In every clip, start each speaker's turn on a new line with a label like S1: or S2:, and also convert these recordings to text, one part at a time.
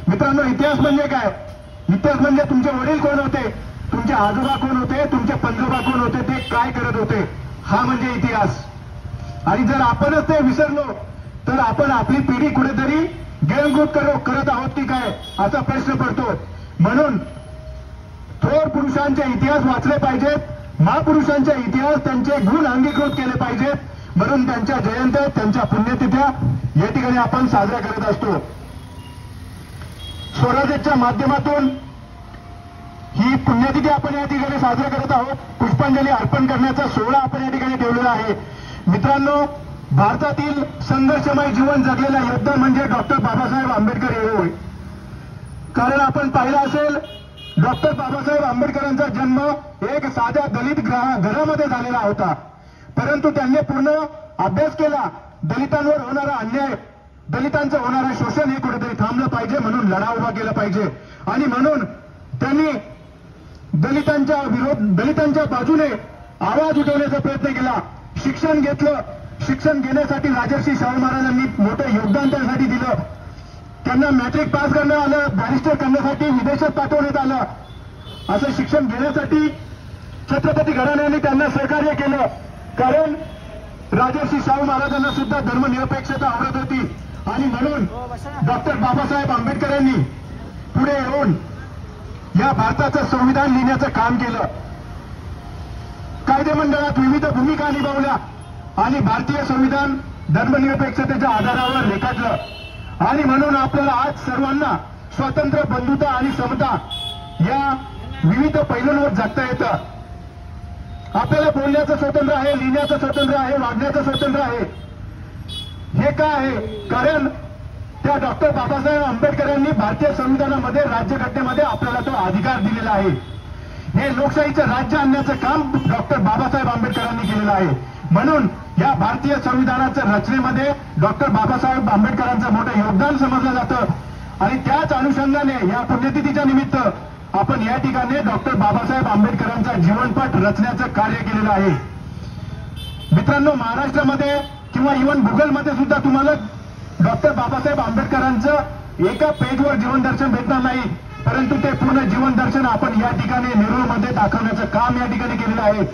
S1: मित्रांनो, इतिहास म्हणजे काय? इतिहास म्हणजे तुमचे वडील कोण होते, तुमचे आजोबा कोण होते, तुमचे पंजोबा कोण होते, ते काय करत होते, हा म्हणजे इतिहास. आणि जर आपणच ते विसरलो तर आपण आपली पिढी कुठेतरी गिळंकृत करत आहोत की काय, असा प्रश्न पडतो. म्हणून थोर पुरुषांचे इतिहास वाचले पाहिजेत, महापुरुषांचे इतिहास, त्यांचे गुण अंगीकृत केले पाहिजेत. म्हणून त्यांच्या जयंत्या, त्यांच्या पुण्यतिथ्या या ठिकाणी आपण साजऱ्या करत असतो. स्वराज्याच्या माध्यमातून ही पुण्यतिथी आपण या ठिकाणी साजरा करत आहोत. पुष्पांजली अर्पण करण्याचा सोहळा आपण या ठिकाणी ठेवलेला आहे. मित्रांनो, भारतातील संघर्षमय जीवन जगलेला योद्धा म्हणजे डॉक्टर बाबासाहेब आंबेडकर हे होय. कारण आपण पाहिलं असेल, डॉक्टर बाबासाहेब आंबेडकरांचा जन्म एक साध्या दलित घरामध्ये झालेला होता. परंतु त्यांनी पूर्ण अभ्यास केला. दलितांवर होणारा अन्याय, दलितांचं होणारं शोषण हे कुठेतरी थांबलं पाहिजे, म्हणून लढा उभा केला पाहिजे. आणि म्हणून त्यांनी दलितांच्या बाजूने आवाज उठवण्याचा प्रयत्न केला. शिक्षण घेतलं. शिक्षण घेण्यासाठी राजर्षी शाहू महाराजांनी मोठं योगदान त्यासाठी दिलं. त्यांना मॅट्रिक पास करण्यात आलं, बॅरिस्टर करण्यासाठी विदेशात पाठवण्यात आलं. असं शिक्षण घेण्यासाठी छत्रपती घराण्याने त्यांना सहकार्य केलं. कारण राजर्षी शाहू महाराजांना सुद्धा धर्मनिरपेक्षता आवडत होती. आणि म्हणून डॉक्टर बाबासाहेब आंबेडकरांनी पुढे येऊन या भारताचं संविधान लिहिण्याचं काम केलं. कायदेमंडळात विविध भूमिका निभावल्या आणि भारतीय संविधान धर्मनिरपेक्षतेच्या आधारावर रेखाटलं. आणि म्हणून आपल्याला आज सर्वांना स्वातंत्र्य, बंधुता आणि समता या विविध पैलूंवर जगता येतं. आपल्याला बोलण्याचं स्वातंत्र्य आहे, लिहिण्याचं स्वातंत्र्य आहे, वागण्याचं स्वातंत्र्य आहे. हे काय आहे? कारण त्या डॉक्टर बाबासाहेब आंबेडकरांनी भारतीय संविधानामध्ये, राज्यघटनेमध्ये आपल्याला तो अधिकार दिलेला आहे. हे लोकशाहीचं राज्य आणण्याचं काम डॉक्टर बाबासाहेब आंबेडकरांनी केलेलं आहे. म्हणून या भारतीय संविधानाच्या रचनेमध्ये डॉक्टर बाबासाहेब आंबेडकरांचं मोठं योगदान समजलं जातं. आणि त्याच अनुषंगाने या पुण्यतिथीच्या निमित्त आपण या ठिकाणी डॉक्टर बाबासाहेब आंबेडकरांचा जीवनपट रचण्याचं कार्य केलेलं आहे. मित्रांनो, महाराष्ट्रामध्ये किंवा इव्हन गुगलमध्ये सुद्धा तुम्हाला डॉक्टर बाबासाहेब आंबेडकरांचं एका पेजवर जीवनदर्शन भेटणार नाही. परंतु ते पूर्ण जीवनदर्शन आपण या ठिकाणी नेरूळमध्ये दाखवण्याचं काम या ठिकाणी केलेलं आहे.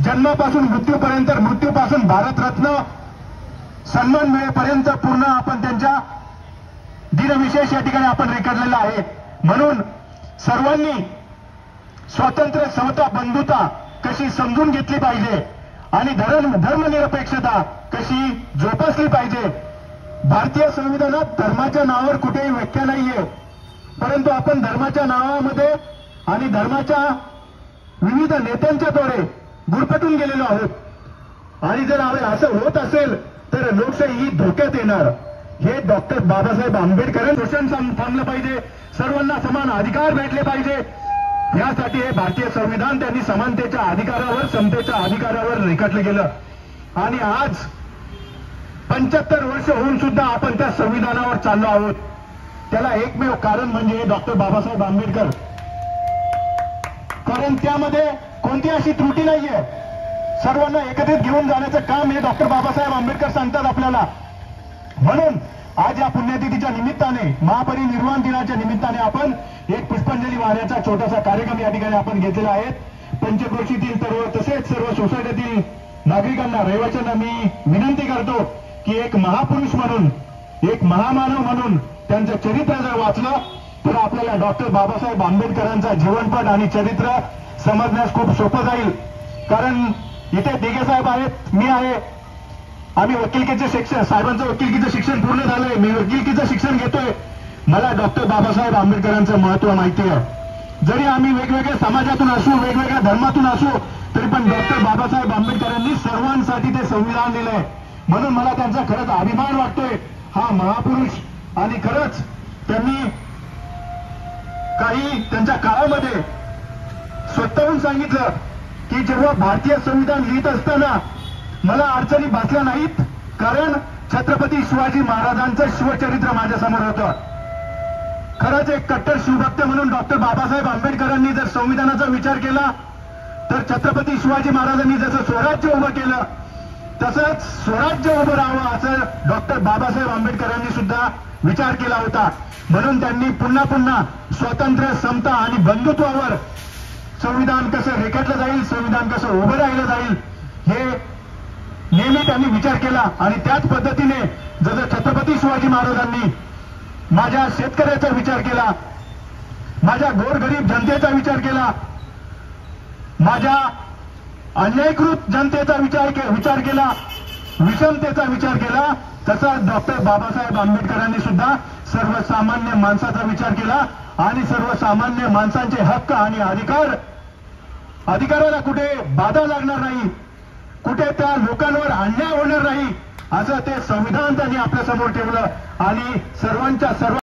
S1: जन्मापासून मृत्यूपर्यंत, मृत्यूपासून भारतरत्न सन्मान मिळेपर्यंत पूर्ण आपण त्यांच्या दिनविशेष या ठिकाणी आपण रेखाटलेला आहे. म्हणून सर्वांनी स्वातंत्र्य, समता, बंधुता कशी समजून घेतली पाहिजे आणि धर्मनिरपेक्षता कशी जोपासली पाहिजे. भारतीय संविधानात धर्माच्या नावावर कुठेही व्याख्या नाहीये. परंतु आपण धर्माच्या नावामध्ये आणि धर्माच्या विविध नेत्यांच्या द्वारे गुरफटून गेलेलो आहोत. आणि जर असं होत असेल तर लोकशाही ही धोक्यात येणार. हे डॉक्टर बाबासाहेब आंबेडकरांचं शोषण थांबलं पाहिजे, सर्वांना समान अधिकार भेटले पाहिजे. यासाठी हे भारतीय संविधान त्यांनी समानतेच्या अधिकारावर, समतेच्या अधिकारावर रेखाटलं गेलं. आणि आज 75 वर्ष होऊन सुद्धा आपण त्या संविधानावर चाललो आहोत. त्याला एकमेव कारण म्हणजे डॉक्टर बाबासाहेब आंबेडकर. कारण त्यामध्ये कोणती अशी त्रुटी नाहीये. सर्वांना एकत्रित घेऊन जाण्याचं काम हे डॉक्टर बाबासाहेब आंबेडकर सांगतात आपल्याला. म्हणून आज या पुण्यतिथीच्या निमित्ताने, महापरिनिर्वाण दिनाच्या निमित्ताने आपण एक पुष्पांजली वाहण्याचा छोटासा कार्यक्रम या ठिकाणी आपण घेतलेला आहे. पंचक्रोशीतील तसेच सर्व सोसायटीतील नागरिकांना, रहिवाशांना मी विनंती करतो की एक महापुरुष म्हणून, एक महामानव म्हणून त्यांचं चरित्र जर वाचलं तर आपल्याला डॉक्टर बाबासाहेब आंबेडकरांचा जीवनपट आणि चरित्र समजण्यास खूप सोपं जाईल. कारण इथे दिघे साहेब आहेत, मी आहे, आम्ही वकिलकीचे शिक्षण, साहेबांचं वकिलकीचं शिक्षण पूर्ण झालंय, मी वकिलकीचं शिक्षण घेतोय. मला डॉक्टर बाबासाहेब आंबेडकरांचं महत्व माहिती आहे. जरी आम्ही वेगवेगळ्या समाजातून असू, वेगवेगळ्या धर्मातून असू, तरी पण डॉक्टर बाबासाहेब आंबेडकरांनी सर्वांसाठी ते संविधान दिलंय. म्हणून मला त्यांचा खरंच अभिमान वाटतोय. हा महापुरुष, आणि खरंच त्यांनी काही त्यांच्या काळामध्ये स्वतःहून सांगितलं की जेव्हा भारतीय संविधान लिहित असताना मला अडचणी भासल्या नाहीत, कारण छत्रपती शिवाजी महाराजांचं शिवचरित्र माझ्यासमोर होतं. खरंच एक कट्टर शिवभक्त म्हणून डॉक्टर बाबासाहेब आंबेडकरांनी जर संविधानाचा विचार केला तर छत्रपती शिवाजी महाराजांनी जसं स्वराज्य उभं केलं तसंच स्वराज्य उभं राहावं असं डॉक्टर बाबासाहेब आंबेडकरांनी सुद्धा विचार केला होता. म्हणून त्यांनी पुन्हा पुन्हा स्वातंत्र्य, समता आणि बंधुत्वावर संविधान कसं रेखाटलं जाईल, संविधान कसं उभं राहिलं जाईल, हे नेहमी त्यांनी विचार केला. आणि त्याच पद्धतीने जसं छत्रपती शिवाजी महाराजांनी माझ्या शेतकऱ्याचा विचार केला, माझ्या गोरगरीब जनतेचा विचार केला, माझ्या अन्यायकृत जनतेचा विचार केला, विषमतेचा विचार केला, तसा डॉक्टर बाबासाहेब आंबेडकरांनी सुद्धा सर्वसामान्य माणसाचा विचार केला. आणि सर्वसामान्य माणसांचे हक्क आणि अधिकाराला कुठे बाधा लागणार नाही, कुठे त्या लोकांवर अन्याय होणार नाही, असं ते संविधान त्यांनी आपल्या समोर ठेवलं. आणि सर्वांच्या सर्व